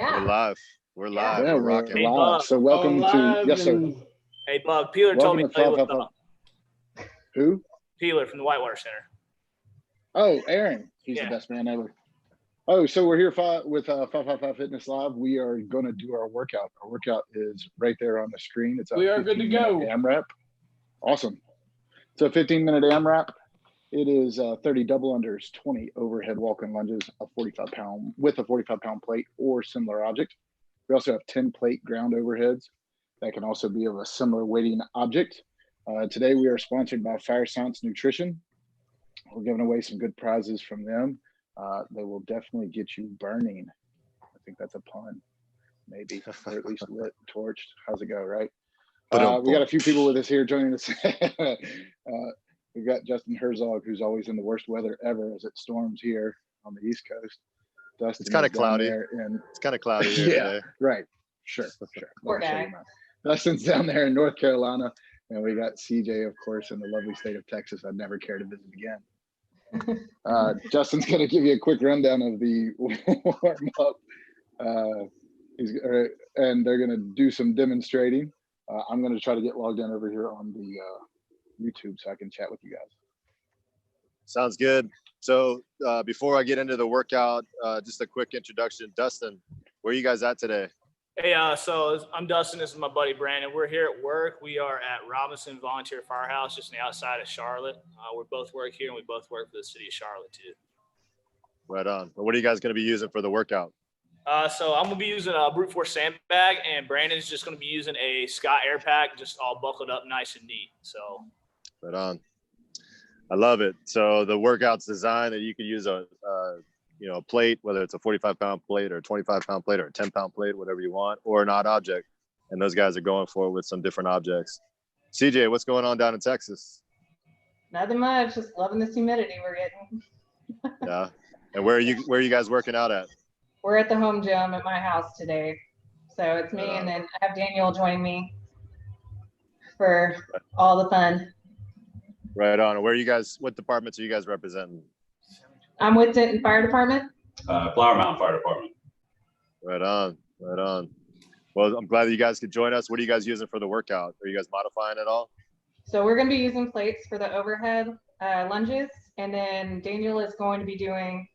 We're live. We're live. Yeah, we're rocking. Hey, live. So welcome to, yes, sir. Hey, Bug, Peeler told me to tell you what's up. Who? Peeler from the Whitewater Center. Oh, Aaron. He's the best man ever. Oh, so we're here with 555 Fitness Live. We are going to do our workout. Our workout is right there on the screen. It's we are good to go. AMRAP. Awesome. So 15-minute AMRAP. It is 30 double unders, 20 overhead walk-in lunges, a 45-pound with a 45-pound plate or similar object. We also have 10 plate ground overheads that can also be of a similar weighting object. Today we are sponsored by Fire Science Nutrition. We're giving away some good prizes from them. They will definitely get you burning. I think that's a pun, maybe, or at least lit, torched. How's it go, right? We got a few people with us here joining us. We've got Justin Herzog, who's always in the worst weather ever as it storms here on the East Coast. Dustin, it's kind of cloudy. It's kind of cloudy here today. Right. Sure. Poor guy. Dustin's down there in North Carolina, and we got CJ, of course, in the lovely state of Texas. I'd never care to visit again. Justin's going to give you a quick rundown of the warm-up. And they're going to do some demonstrating. I'm going to try to get logged in over here on the YouTube so I can chat with you guys. Sounds good. So before I get into the workout, just a quick introduction. Dustin, where are you guys at today? Hey, so I'm Dustin. This is my buddy Brandon. We're here at work. We are at Robinson Volunteer Firehouse, just on the outside of Charlotte. We both work here, and we both work for the city of Charlotte, too. Right on. What are you guys going to be using for the workout? So I'm going to be using a brute force sandbag, and Brandon's just going to be using a Scott Air Pack, just all buckled up nice and neat. So. Right on. I love it. So the workout's designed that you can use a plate, whether it's a 45-pound plate or a 25-pound plate or a 10-pound plate, whatever you want, or an odd object. And those guys are going for it with some different objects. CJ, what's going on down in Texas? Nothing much. Just loving this humidity we're getting. Yeah. And where are you guys working out at? We're at the home gym at my house today. So it's me, and then I have Daniel joining me for all the fun. Right on. What departments are you guys representing? I'm with Denton Fire Department. Flower Mountain Fire Department. Right on. Well, I'm glad that you guys could join us. What are you guys using for the workout? Are you guys modifying at all? So we're going to be using plates for the overhead lunges, and then Daniel is going to be doing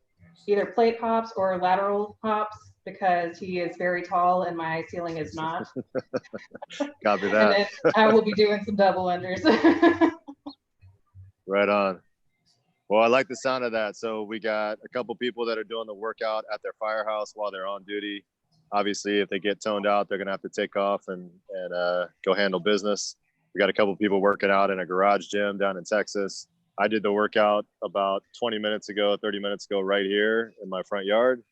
either plate hops or lateral hops because he is very tall and my ceiling is not. Copy that. And then I will be doing some double unders. Right on. Well, I like the sound of that. So we got a couple people that are doing the workout at their firehouse while they're on duty. Obviously, if they get toned out, they're going to have to take off and go handle business. We got a couple people working out in a garage gym down in Texas. I did the workout about 30 minutes ago, right here in my front yard.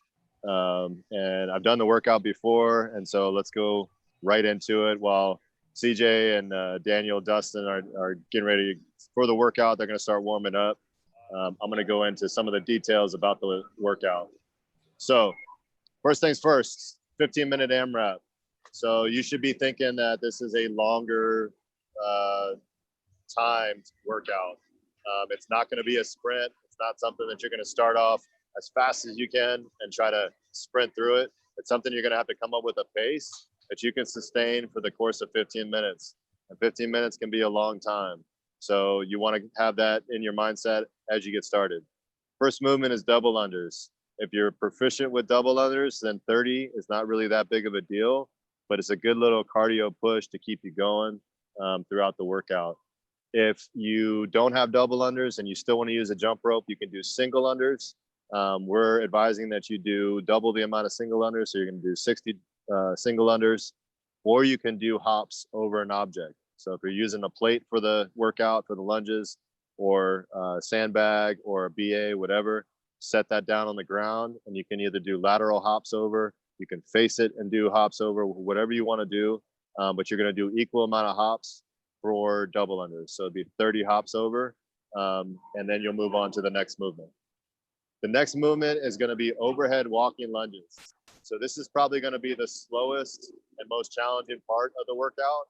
And I've done the workout before. And so let's go right into it while CJ and Daniel, Dustin are getting ready for the workout. They're going to start warming up. I'm going to go into some of the details about the workout. So first things first, 15-minute AMRAP. So you should be thinking that this is a longer timed workout. It's not going to be a sprint. It's not something that you're going to start off as fast as you can and try to sprint through it. It's something you're going to have to come up with a pace that you can sustain for the course of 15 minutes. And 15 minutes can be a long time. So you want to have that in your mindset as you get started. First movement is double unders. If you're proficient with double unders, then 30 is not really that big of a deal, but it's a good little cardio push to keep you going throughout the workout. If you don't have double unders and you still want to use a jump rope, you can do single unders. We're advising that you do double the amount of single unders. So you're going to do 60 single unders, or you can do hops over an object. So if you're using a plate for the workout, for the lunges, or a sandbag or a BA, whatever, set that down on the ground, and you can either do lateral hops over, you can face it and do hops over, whatever you want to do, but you're going to do equal amount of hops for double unders. So it'd be 30 hops over, and then you'll move on to the next movement. The next movement is going to be overhead walking lunges. So this is probably going to be the slowest and most challenging part of the workout.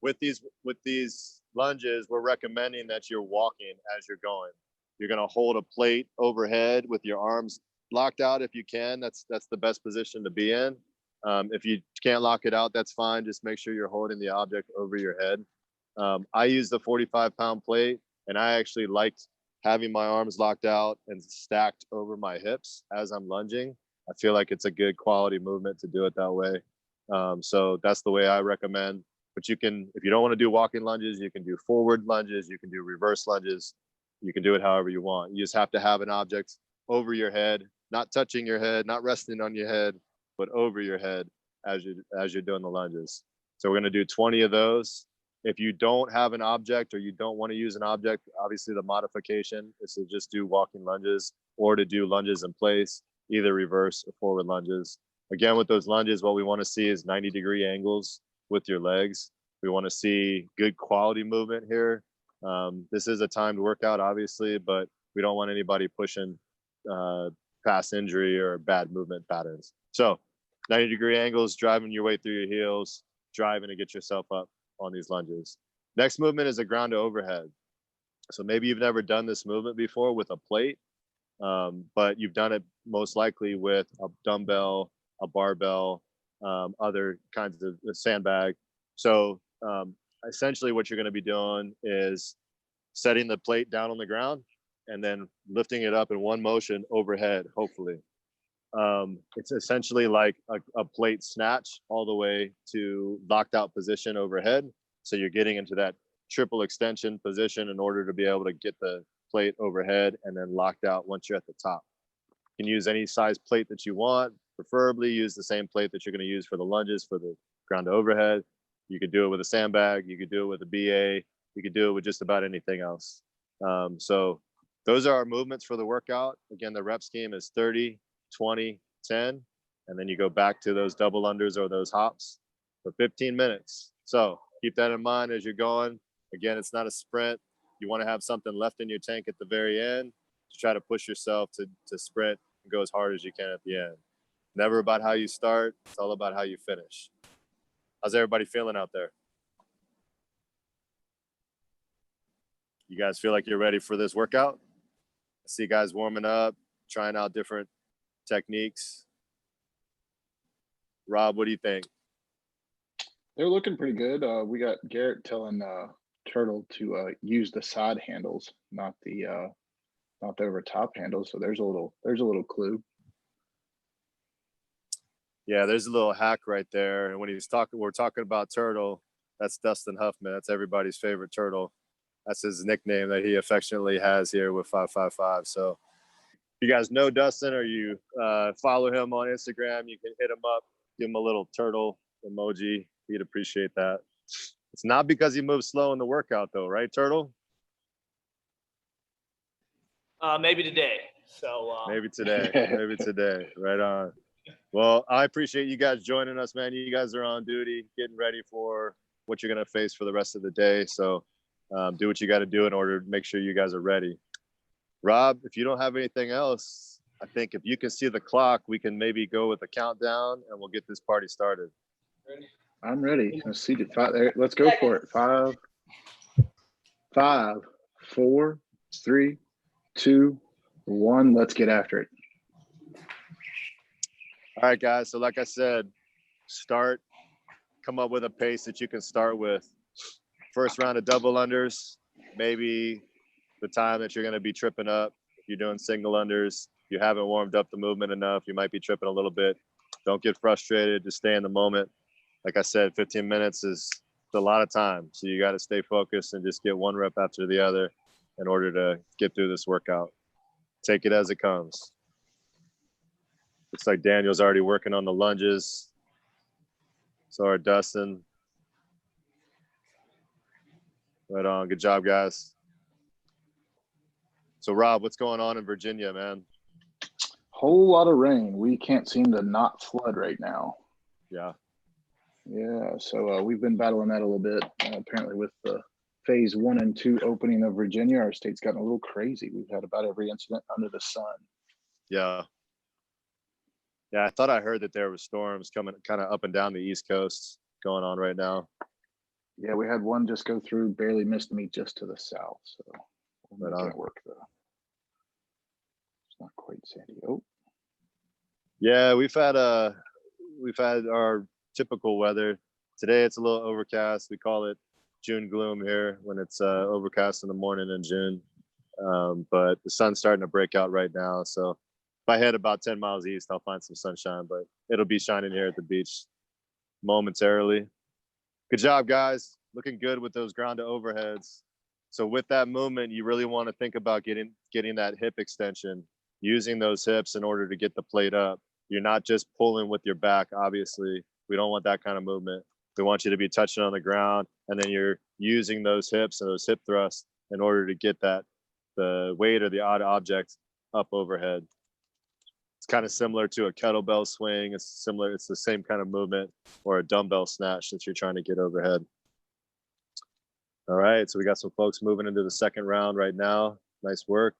With these lunges, we're recommending that you're walking as you're going. You're going to hold a plate overhead with your arms locked out if you can. That's the best position to be in. If you can't lock it out, that's fine. Just make sure you're holding the object over your head. I use the 45-pound plate, and I actually liked having my arms locked out and stacked over my hips as I'm lunging. I feel like it's a good quality movement to do it that way. So that's the way I recommend. But you can, if you don't want to do walking lunges, you can do forward lunges, you can do reverse lunges. You can do it however you want. You just have to have an object over your head, not touching your head, not resting on your head, but over your head as you're doing the lunges. So we're going to do 20 of those. If you don't have an object or you don't want to use an object, obviously the modification is to just do walking lunges or to do lunges in place, either reverse or forward lunges. Again, with those lunges, what we want to see is 90-degree angles with your legs. We want to see good quality movement here. This is a timed workout, obviously, but we don't want anybody pushing past injury or bad movement patterns. So 90-degree angles, driving your way through your heels, driving to get yourself up on these lunges. Next movement is a ground to overhead. So maybe you've never done this movement before with a plate, but you've done it most likely with a dumbbell, a barbell, other kinds of sandbag. So essentially what you're going to be doing is setting the plate down on the ground and then lifting it up in one motion overhead, hopefully. It's essentially like a plate snatch all the way to locked out position overhead. So you're getting into that triple extension position in order to be able to get the plate overhead and then locked out once you're at the top. You can use any size plate that you want, preferably use the same plate that you're going to use for the lunges for the ground to overhead. You could do it with a sandbag, you could do it with a BA, you could do it with just about anything else. So those are our movements for the workout. Again, the rep scheme is 30, 20, 10, and then you go back to those double unders or those hops for 15 minutes. So keep that in mind as you're going. Again, it's not a sprint. You want to have something left in your tank at the very end to try to push yourself to sprint and go as hard as you can at the end. Never about how you start. It's all about how you finish. How's everybody feeling out there? You guys feel like you're ready for this workout? I see guys warming up, trying out different techniques. Rob, what do you think? They're looking pretty good. We got Garrett telling Turtle to use the side handles, not the over top handles. So there's a little clue. Yeah, there's a little hack right there. And when we're talking about Turtle, that's Dustin Huffman. That's everybody's favorite Turtle. That's his nickname that he affectionately has here with 555. So if you guys know Dustin or you follow him on Instagram, you can hit him up, give him a little turtle emoji. He'd appreciate that. It's not because he moves slow in the workout though, right, Turtle? Maybe today. So maybe today. Right on. Well, I appreciate you guys joining us, man. You guys are on duty, getting ready for what you're going to face for the rest of the day. So do what you got to do in order to make sure you guys are ready. Rob, if you don't have anything else, I think if you can see the clock, we can maybe go with a countdown and we'll get this party started. I'm ready. Let's see it. Let's go for it. 5, 4, 3, 2, 1. Let's get after it. All right, guys. So like I said, come up with a pace that you can start with. First round of double unders, maybe the time that you're going to be tripping up. If you're doing single unders, you haven't warmed up the movement enough, you might be tripping a little bit. Don't get frustrated. Just stay in the moment. Like I said, 15 minutes is a lot of time. So you got to stay focused and just get one rep after the other in order to get through this workout. Take it as it comes. Looks like Daniel's already working on the lunges. So are Dustin. Right on. Good job, guys. So, Rob, what's going on in Virginia, man? Whole lot of rain. We can't seem to not flood right now. Yeah. Yeah. So we've been battling that a little bit. Apparently, with the phase 1 and 2 opening of Virginia, our state's gotten a little crazy. We've had about every incident under the sun. Yeah. Yeah, I thought I heard that there were storms coming kind of up and down the East Coast going on right now. Yeah, we had one just go through, barely missed me just to the south. So we'll make it work though. It's not quite sandy. Oh, Yeah, we've had our typical weather. Today it's a little overcast. We call it June gloom here when it's overcast in the morning in June. But the sun's starting to break out right now. So if I head about 10 miles east, I'll find some sunshine, but it'll be shining here at the beach momentarily. Good job, guys. Looking good with those ground to overheads. So with that movement, you really want to think about getting that hip extension, using those hips in order to get the plate up. You're not just pulling with your back, obviously. We don't want that kind of movement. We want you to be touching on the ground, and then you're using those hips and those hip thrusts in order to get the weight or the odd object up overhead. It's kind of similar to a kettlebell swing. It's the same kind of movement, or a dumbbell snatch that you're trying to get overhead. All right, so we got some folks moving into the second round right now. Nice work.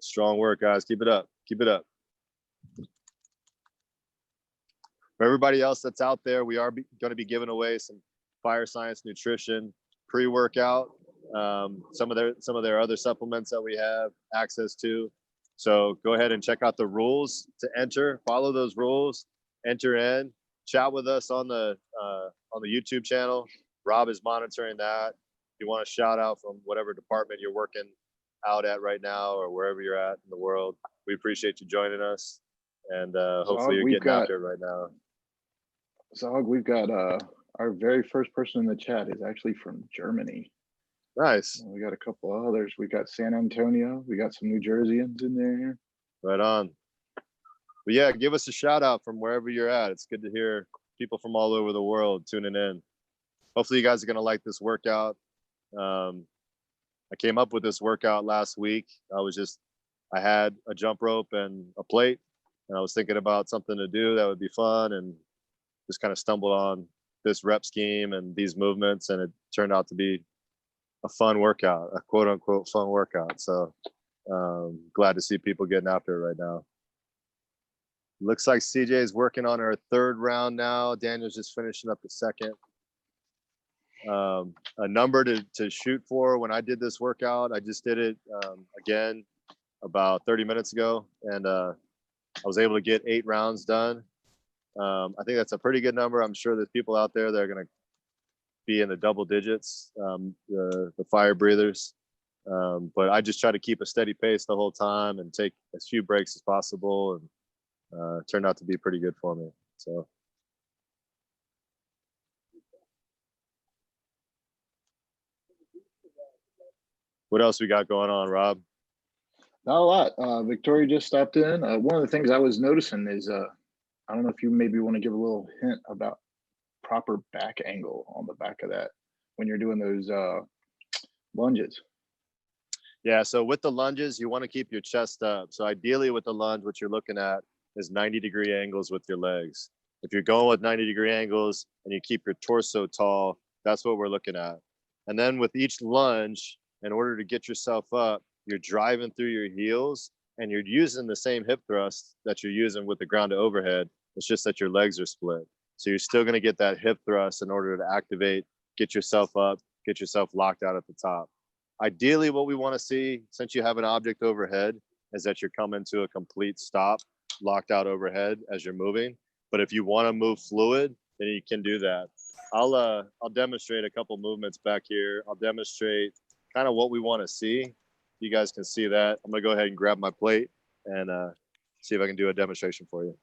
Strong work, guys. Keep it up. Keep it up. For everybody else that's out there, we are going to be giving away some Fire Science Nutrition pre-workout, some of their other supplements that we have access to. So go ahead and check out the rules to enter. Follow those rules. Enter in. Chat with us on the YouTube channel. Rob is monitoring that. If you want a shout out from whatever department you're working out at right now, or wherever you're at in the world, we appreciate you joining us. And hopefully you're getting after it right now. Zog, we've got our very first person in the chat is actually from Germany. Nice. We got a couple of others. We got San Antonio. We got some New Jerseyans in there. Right on. But yeah, give us a shout out from wherever you're at. It's good to hear people from all over the world tuning in. Hopefully you guys are going to like this workout. I came up with this workout last week. I had a jump rope and a plate, and I was thinking about something to do that would be fun, and just kind of stumbled on this rep scheme and these movements, and it turned out to be a fun workout, a quote unquote fun workout. So glad to see people getting after it right now. Looks like CJ is working on her third round now. Daniel's just finishing up the second. A number to shoot for when I did this workout, I just did it again about 30 minutes ago, and I was able to get 8 rounds done. I think that's a pretty good number. I'm sure there's people out there that are going to be in the double digits, the fire breathers. But I just try to keep a steady pace the whole time and take as few breaks as possible, and turned out to be pretty good for me. So. What else we got going on, Rob? Not a lot. Victoria just stopped in. One of the things I was noticing is, I don't know if you maybe want to give a little hint about proper back angle on the back of that when you're doing those lunges. Yeah, so with the lunges, you want to keep your chest up. So ideally with the lunge, what you're looking at is 90-degree angles with your legs. If you're going with 90-degree angles and you keep your torso tall, that's what we're looking at. And then with each lunge, in order to get yourself up, you're driving through your heels, and you're using the same hip thrust that you're using with the ground to overhead. It's just that your legs are split. So you're still going to get that hip thrust in order to activate, get yourself up, get yourself locked out at the top. Ideally, what we want to see, since you have an object overhead, is that you're coming to a complete stop, locked out overhead as you're moving. But if you want to move fluid, then you can do that. I'll demonstrate a couple movements back here. I'll demonstrate kind of what we want to see. You guys can see that. I'm gonna go ahead and grab my plate and see if I can do a demonstration for you.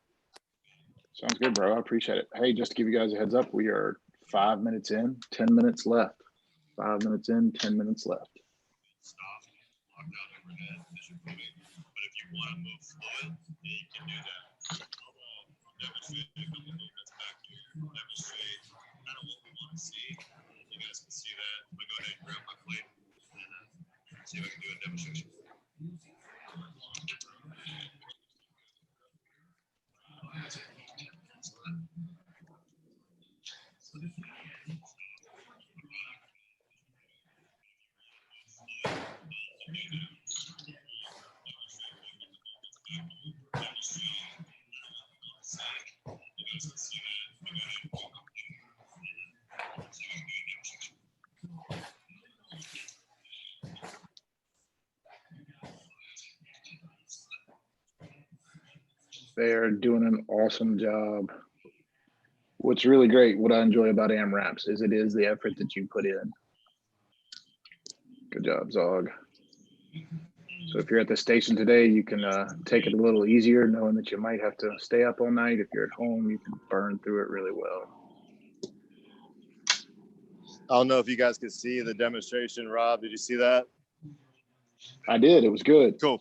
Sounds good, bro. I appreciate it. Hey, just to give you guys a heads up, we are 5 minutes in, 10 minutes left. 5 minutes in, 10 minutes left. Stop, locked out overhead as you're moving. But if you want to move fluid, then you can do that. I'll demonstrate a couple movements back here. Demonstrate kind of what we want to see. You guys can see that. I'm gonna go ahead and grab my plate and see if I can do a demonstration. They are doing an awesome job. What's really great, what I enjoy about Amraps is it is the effort that you put in. Good job, Zog. So if you're at the station today, you can take it a little easier, knowing that you might have to stay up all night. If you're at home, you can burn through it really well. I don't know if you guys could see the demonstration. Rob, did you see that? I did. It was good. Cool.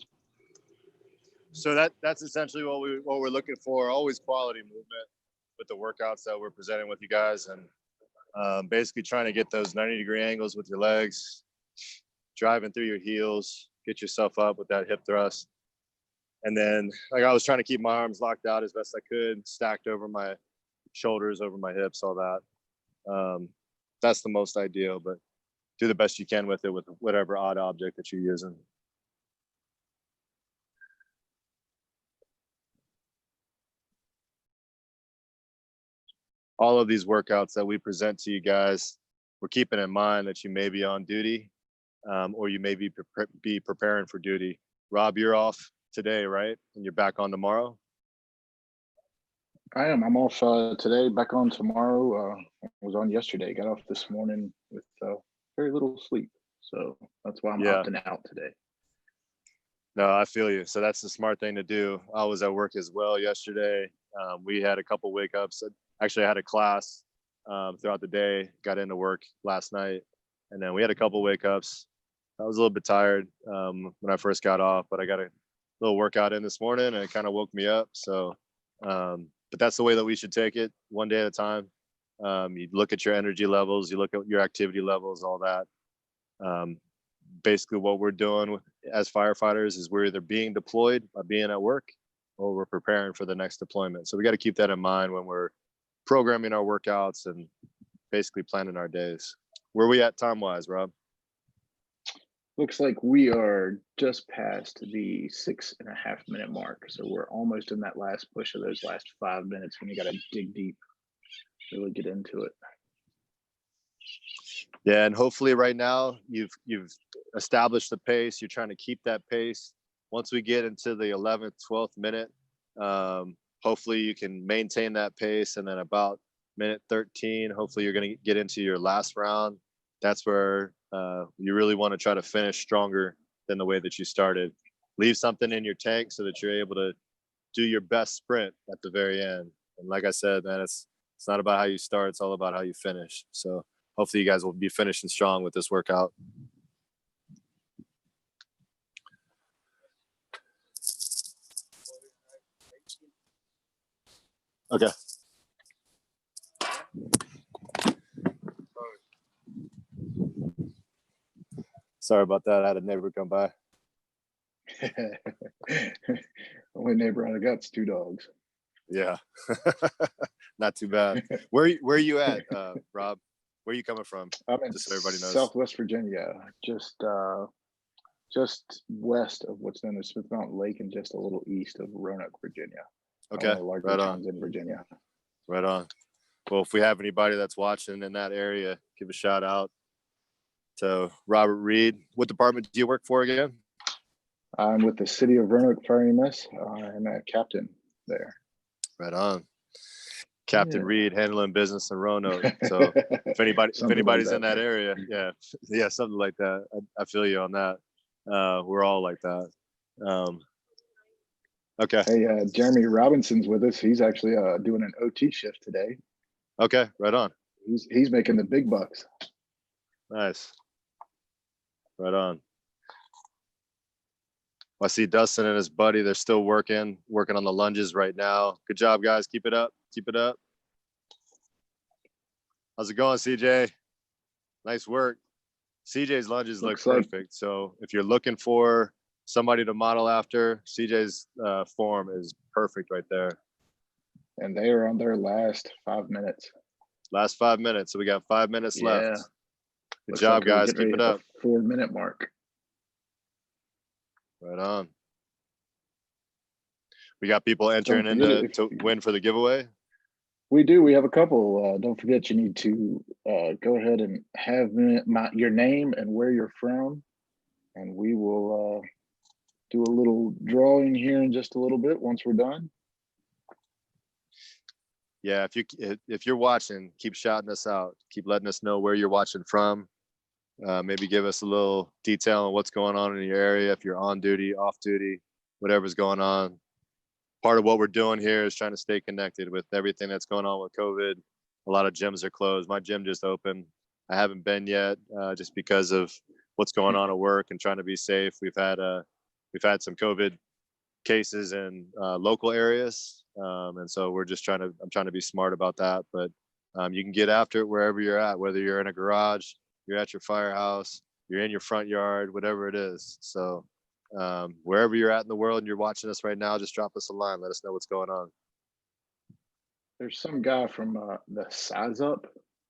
So that's essentially what we're looking for. Always quality movement with the workouts that we're presenting with you guys, and basically trying to get those 90-degree angles with your legs, driving through your heels, get yourself up with that hip thrust. And then, like, I was trying to keep my arms locked out as best I could, stacked over my shoulders, over my hips, all that. That's the most ideal, but do the best you can with it with whatever odd object that you're using. All of these workouts that we present to you guys, we're keeping in mind that you may be on duty, or you may be preparing for duty. Rob, you're off today, right? And you're back on tomorrow? I am. I'm off today, back on tomorrow. I was on yesterday, got off this morning with very little sleep. So that's why I'm opting out today. No, I feel you. So that's the smart thing to do. I was at work as well yesterday. We had a couple wake ups. Actually, I had a class throughout the day, got into work last night, and then we had a couple wake ups. I was a little bit tired when I first got off, but I got a little workout in this morning and it kind of woke me up. So, but that's the way that we should take it, one day at a time. You look at your energy levels, you look at your activity levels, all that. Basically what we're doing as firefighters is we're either being deployed by being at work or we're preparing for the next deployment. So we got to keep that in mind when we're programming our workouts and basically planning our days. Where are we at time wise, Rob? Looks like we are just past the 6.5 minute mark. So we're almost in that last push of those last 5 minutes when you got to dig deep, really get into it. Yeah, and hopefully right now you've established the pace. You're trying to keep that pace. Once we get into the 11th, 12th minute, hopefully you can maintain that pace. And then about minute 13, hopefully you're going to get into your last round. That's where you really want to try to finish stronger than the way that you started. Leave something in your tank so that you're able to do your best sprint at the very end. And like I said, man, it's not about how you start. It's all about how you finish. So hopefully you guys will be finishing strong with this workout. Okay. Sorry about that. I had a neighbor come by. Only neighbor I got's 2 dogs. Yeah. Not too bad. Where are you at, Rob? Where are you coming from? I'm in just so everybody knows. Southwest Virginia, just west of what's known as Smith Mountain Lake and just a little east of Roanoke, Virginia. Okay, right on. In Virginia. Right on. Well, if we have anybody that's watching in that area, give a shout out to Robert Reed. What department do you work for again? I'm with the City of Roanoke Fire EMS. I'm a captain there. Right on. Captain Reed handling business in Roanoke. So if anybody's like in that area, yeah, something like that. I feel you on that. We're all like that. Okay. Hey, Jeremy Robinson's with us. He's actually doing an OT shift today. Okay, right on. He's making the big bucks. Nice. Right on. I see Dustin and his buddy. They're still working on the lunges right now. Good job, guys. Keep it up. Keep it up. How's it going, CJ? Nice work. CJ's lunges look perfect. So if you're looking for somebody to model after, CJ's form is perfect right there. And they are on their last 5 minutes. Last 5 minutes. So we got 5 minutes left. Good job, guys. Keep it up. 4 minute mark. Right on. We got people entering in to win for the giveaway. We do. We have a couple. Don't forget, you need to go ahead and have your name and where you're from, and we will do a little drawing here in just a little bit once we're done. yeah, if you're watching, keep shouting us out. Keep letting us know where you're watching from. Maybe give us a little detail on what's going on in your area. If you're on duty, off duty, whatever's going on. Part of what we're doing here is trying to stay connected with everything that's going on with COVID. A lot of gyms are closed. My gym just opened. I haven't been yet, just because of what's going on at work and trying to be safe. We've had some COVID cases in local areas, and so I'm trying to be smart about that. But you can get after it wherever you're at, whether you're in a garage, you're at your firehouse, you're in your front yard, whatever it is. So wherever you're at in the world and you're watching us right now, just drop us a line. Let us know what's going on. There's some guy from the Size Up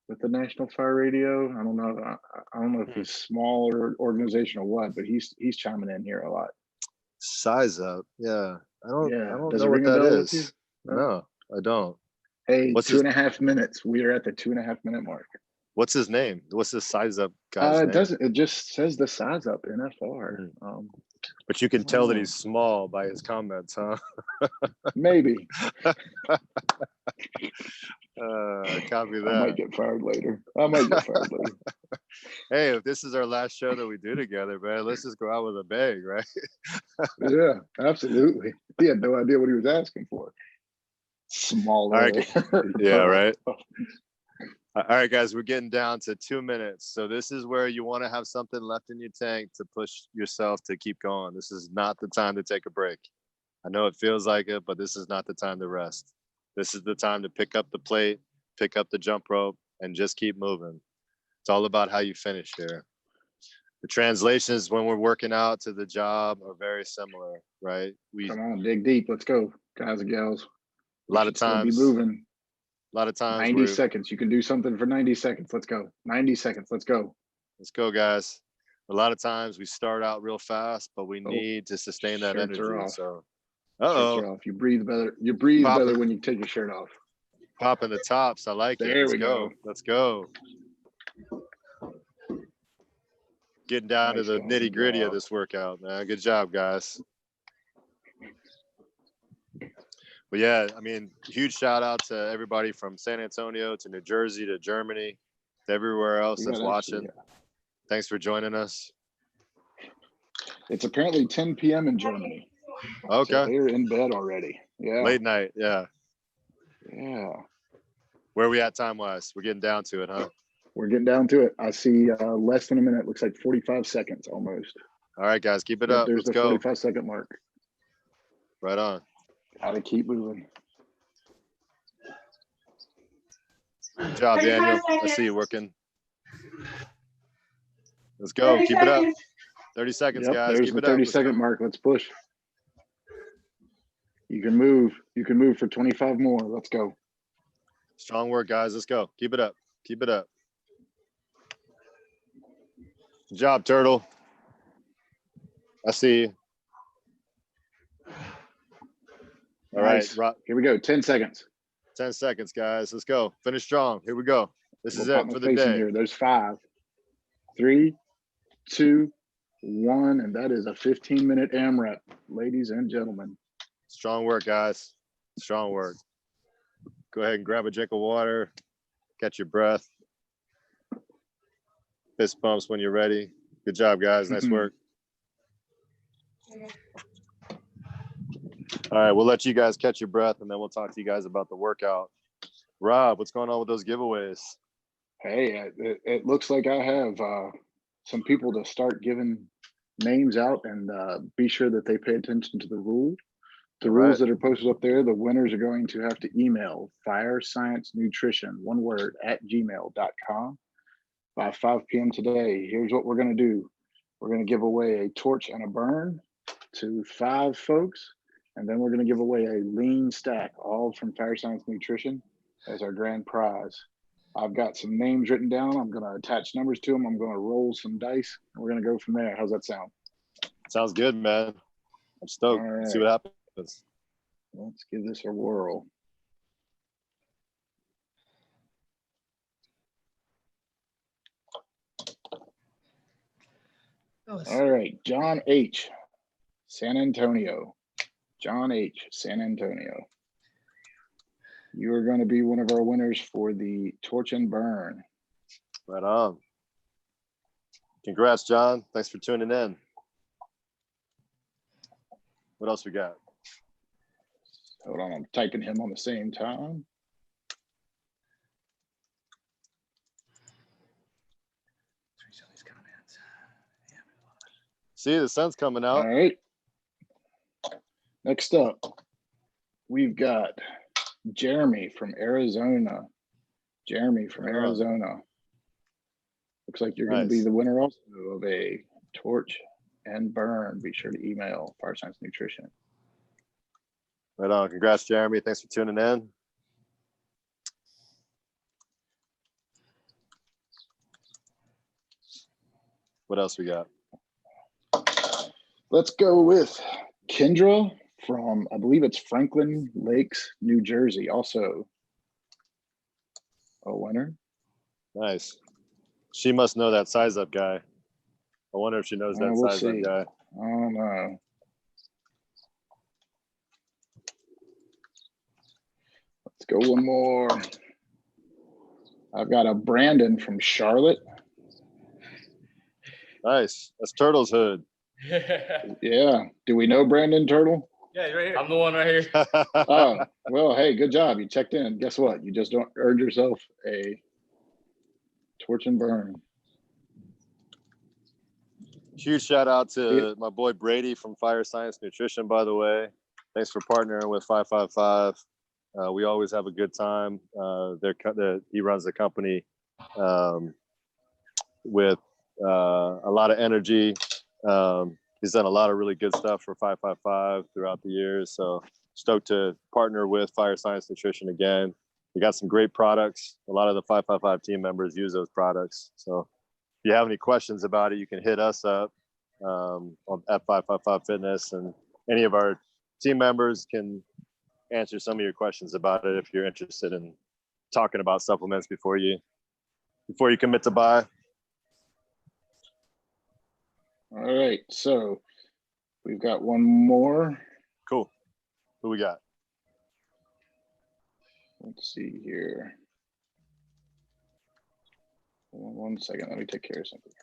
with the National Fire Radio. I don't know. I don't know if it's small or organization or what, but he's chiming in here a lot. Size Up, yeah. I don't Does know it what ring a that bell with you? is. No, I don't. Hey, What's 2.5 minutes. We are at the 2.5 minute mark. What's his name? What's this Size Up guy's It name? doesn't. It just says the Size Up NFR. But you can tell that he's small by his comments, huh? Maybe. Copy I that. might get fired later. Hey, if this is our last show that we do together, man, let's just go out with a bang, right? Yeah, absolutely. He had no idea what he was asking for. Smaller. All right. Yeah, right. All right, guys, we're getting down to 2 minutes. So this is where you want to have something left in your tank to push yourself to keep going. This is not the time to take a break. I know it feels like it, but this is not the time to rest. This is the time to pick up the plate, pick up the jump rope, and just keep moving. It's all about how you finish here. The translations when we're working out to the job are very similar, right? Come on, dig deep. Let's go, guys and gals. A lot of times, be moving. A lot of times 90 seconds. You can do something for 90 seconds. Let's go. 90 seconds. Let's go. Let's go, guys. A lot of times we start out real fast, but we need to sustain that energy. So, off. You breathe better. You breathe better when you take your shirt off. Popping the tops. I like it. There we go. Let's go. Getting down to the nitty gritty of this workout, man. Good job, guys. But yeah, I mean, huge shout out to everybody from San Antonio to New Jersey to Germany to everywhere else that's watching. Thanks for joining us. It's apparently 10 p.m. in Germany. Okay. So they're in bed already. Yeah. Late night. Yeah. Yeah. Where are we at time wise? We're getting down to it, huh? We're getting down to it. I see less than a minute. Looks like 45 seconds almost. All right, guys, keep it up. There's Let's the go. 45-second mark. Right on. Gotta keep moving. Good job, Daniel. I see you working. Let's go. Keep it up. 30 seconds, guys. There's keep the it up. 30-second mark. Let's push. You can move. You can move for 25 more. Let's go. Strong work, guys. Let's go. Keep it up. Keep it up. Good job, Turtle. I see you. All nice. right. Here we go. 10 seconds. 10 seconds, guys. Let's go. Finish strong. Here we go. This is it for the day. Here. There's 5, 3, 2, 1, and that is a 15-minute AMRAP, ladies and gentlemen. Strong work, guys. Strong work. Go ahead and grab a drink of water. Catch your breath. Fist bumps when you're ready. Good job, guys. Nice work. All right, we'll let you guys catch your breath, and then we'll talk to you guys about the workout. Rob, what's going on with those giveaways? Hey, it looks like I have some people to start giving names out, and be sure that they pay attention to the rules. The rules that are posted up there, the winners are going to have to email firesciencenutrition, one word, @gmail.com by 5 p.m. today. Here's what we're going to do. We're going to give away a torch and a burn to 5 folks. And then we're going to give away a lean stack, all from Fire Science Nutrition, as our grand prize. I've got some names written down. I'm going to attach numbers to them. I'm going to roll some dice, and we're going to go from there. How's that sound? Sounds good, man. I'm stoked. All right. See what happens. Let's give this a whirl. All right, John H., San Antonio. John H., San Antonio. You are going to be one of our winners for the Torch and Burn. Right on. Congrats, John. Thanks for tuning in. What else we got? Hold on, I'm typing him on the same time. See, the sun's coming All out. right. Next up, we've got Jeremy from Arizona. Jeremy from Right on. Arizona. Looks like you're going to be Nice. the winner also of a Torch and Burn. Be sure to email Fire Science Nutrition. Right on. Congrats, Jeremy. Thanks for tuning in. What else we got? Let's go with Kendra from, I believe it's Franklin Lakes, New Jersey. Also a winner. Nice. She must know that size up guy. I wonder if she knows that We'll size up see. guy. I don't know. Let's go one more. I've got a Brandon from Charlotte. Nice. That's Turtle's hood. Yeah. Do we know Brandon Turtle? Yeah, he's right here. I'm the one right here. Oh, well, hey, good job. You checked in. Guess what? You just earned yourself a Torch and Burn. Huge shout out to my boy Brady from Fire Science Nutrition, by the way. Thanks for partnering with 555. We always have a good time. He runs the company with a lot of energy. He's done a lot of really good stuff for 555 throughout the years. So stoked to partner with Fire Science Nutrition again. We got some great products. A lot of the 555 team members use those products. So if you have any questions about it, you can hit us up at 555 Fitness, and any of our team members can answer some of your questions about it if you're interested in talking about supplements before you commit to buy. All right. So we've got one more. Cool. Who we got? Let's see here. Hold on 1 second. Let me take care of something.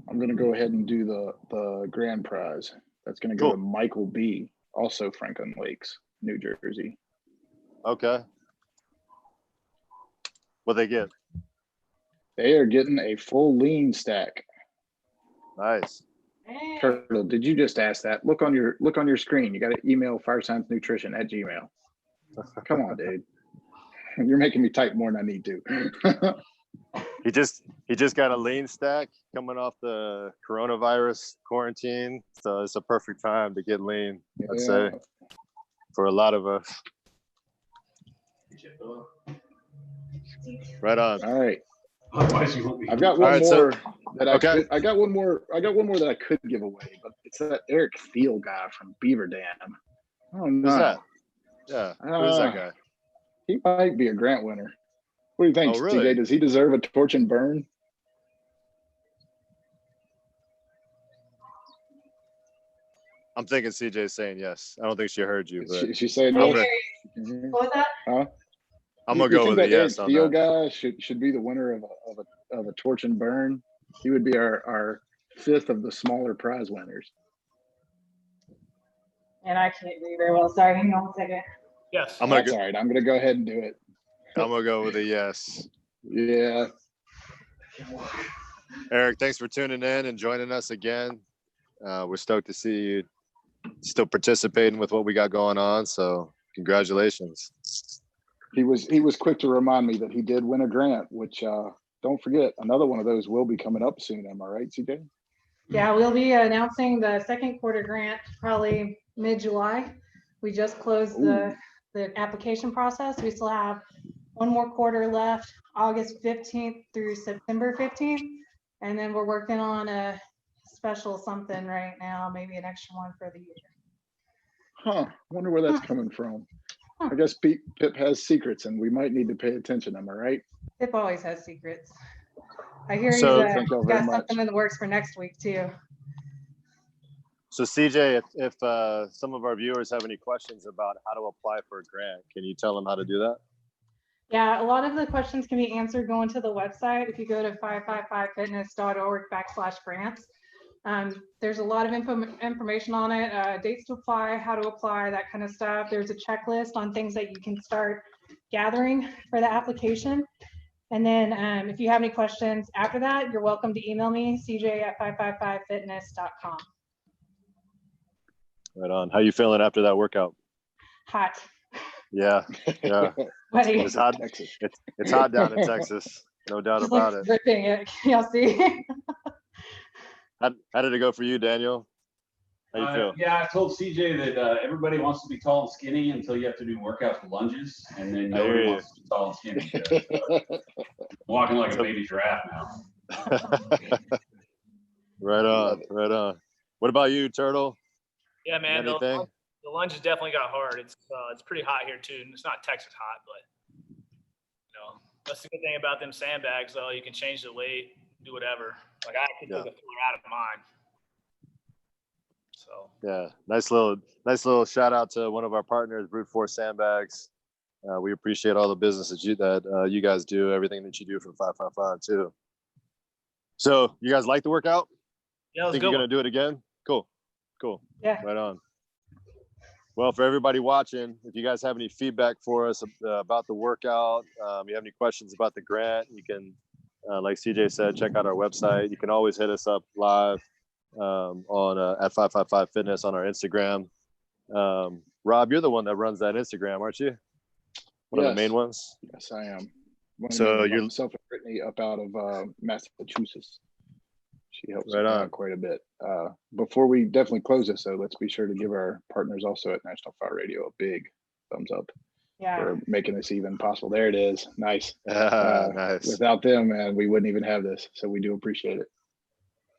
I'm going to go ahead and do the grand prize. That's going to go Cool. to Michael B., also Franklin Lakes, New Jersey. Okay. What they get? They are getting a full lean stack. Nice. Turtle, did you just ask that? Look on your screen. You got to email firesciencenutrition@gmail. Come on, dude. You're making me type more than I need to. He just got a lean stack coming off the coronavirus quarantine, so it's a perfect time to get lean, I'd say, for a lot of us. Right on. All right. Otherwise, you won't be. I've got one All right, more so- that I got one more that I could give away, but it's that Eric Thiel guy from Beaver Dam. Oh no. Who's that? Yeah. Who's that guy? He might be a grant winner. What do you think, Oh, really? CJ? Does he deserve a Torch and Burn? I'm thinking CJ's saying yes. I don't think she heard you, but She said I'm yes. gonna, What was that? Huh? I'm You gonna go think with a that yes Eric on Thiel that. guy should be the winner of a Torch and Burn? He would be our fifth of the smaller prize winners. And I can't read very well. Sorry, hang on 1 second. Yes. I'm gonna That's go, all right. I'm gonna go ahead and do it. I'm gonna go with a yes. Yeah. Eric, thanks for tuning in and joining us again. We're stoked to see you still participating with what we got going on. So congratulations. He was quick to remind me that he did win a grant, which don't forget, another one of those will be coming up soon. Am I right, CJ? Yeah, we'll be announcing the second quarter grant probably mid-July. We just closed the application process. We still have one more quarter left, August 15th through September 15th. And then we're working on a special something right now, maybe an extra one for the year. Huh. Wonder where that's coming from. I guess Pip has secrets, and we might need to pay attention. Am I right? Pip always has secrets. I hear So, he's thank y'all very got much. something in the works for next week too. So CJ, if some of our viewers have any questions about how to apply for a grant, can you tell them how to do that? Yeah, a lot of the questions can be answered going to the website. If you go to 555fitness.org/grants, there's a lot of information on it, dates to apply, how to apply, that kind of stuff. There's a checklist on things that you can start gathering for the application. And then if you have any questions after that, you're welcome to email me, cj@555fitness.com. Right on. How you feeling after that workout? Hot. Yeah. Sweaty. It's hot. It's hot down in Texas. No doubt Just about like it. dripping it. Y'all see? How did it go for you, Daniel? How you feel? Yeah, I told CJ that everybody wants to be tall and skinny until you have to do workouts with lunges, and then I hear nobody you. wants to be tall and skinny. I'm walking like a baby giraffe now. Right on. Right on. What about you, Turtle? Yeah, man. The Anything? lunges definitely got hard. It's pretty hot here too, and it's not Texas hot, but that's the good thing about them sandbags, though. You can change the weight, do whatever. Like I could take a filler out of mine. So Yeah, nice little shout out to one of our partners, Brute Force Sandbags. We appreciate all the business that you guys do, everything that you do for 555 too. So you guys like the workout? yeah, Think you're gonna do it again? Cool. Yeah. Right on. Well, for everybody watching, if you guys have any feedback for us about the workout, you have any questions about the grant, you can, like CJ said, check out our website. You can always hit us up live on at 555 Fitness on our Instagram. Rob, you're the one that runs that Instagram, aren't you? One of the main ones. Yes, I am. So you're myself and Brittany up out of Massachusetts. She helps Right us on. out quite a bit. Before we definitely close this, though, let's be sure to give our partners also at National Fire Radio a big thumbs up Yeah. for making this even possible. There it is. Nice. Nice. Without them, man, we wouldn't even have this. So we do appreciate it.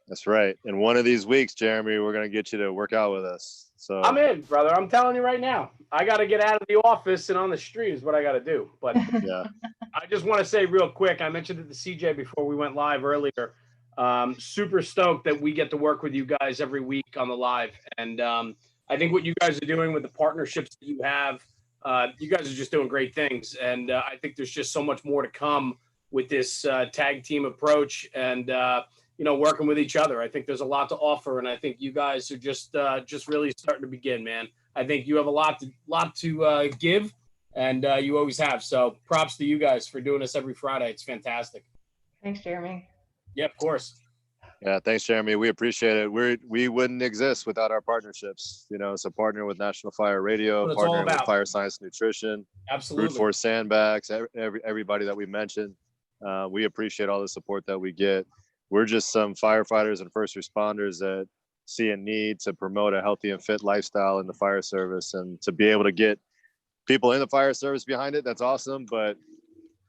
That's right. And one of these weeks, Jeremy, we're gonna get you to work out with us. So I'm in, brother. I'm telling you right now. I got to get out of the office and on the street is what I got to do. But yeah. I just want to say real quick, I mentioned it to CJ before we went live earlier. Super stoked that we get to work with you guys every week on the live. And I think what you guys are doing with the partnerships that you have, you guys are just doing great things. And I think there's just so much more to come with this tag team approach and, working with each other. I think there's a lot to offer. And I think you guys are just really starting to begin, man. I think you have a lot to give, and you always have. So props to you guys for doing this every Friday. It's fantastic. Thanks, Jeremy. Yeah, of course. Yeah, thanks, Jeremy. We appreciate it. We wouldn't exist without our partnerships. So partner with National Fire Radio, What it's all partner with about. Fire Science Nutrition, Absolutely. Brute Force Sandbags, everybody that we mentioned. We appreciate all the support that we get. We're just some firefighters and first responders that see a need to promote a healthy and fit lifestyle in the fire service, and to be able to get people in the fire service behind it. That's awesome. But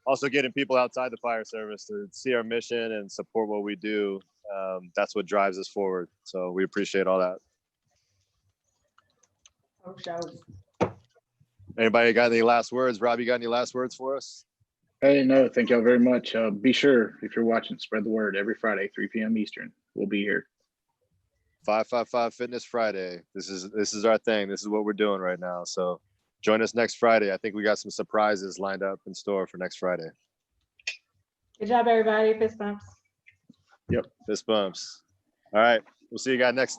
also getting people outside the fire service to see our mission and support what we do. That's what drives us forward. So we appreciate all that. Oh, show. Anybody got any last words? Rob, you got any last words for us? Hey, no, thank y'all very much. Be sure, if you're watching, spread the word every Friday, 3 p.m. Eastern. We'll be here. 555 Fitness Friday. This is our thing. This is what we're doing right now. So join us next Friday. I think we got some surprises lined up in store for next Friday. Good job, everybody. Fist bumps. Fist bumps. All right. We'll see you guys next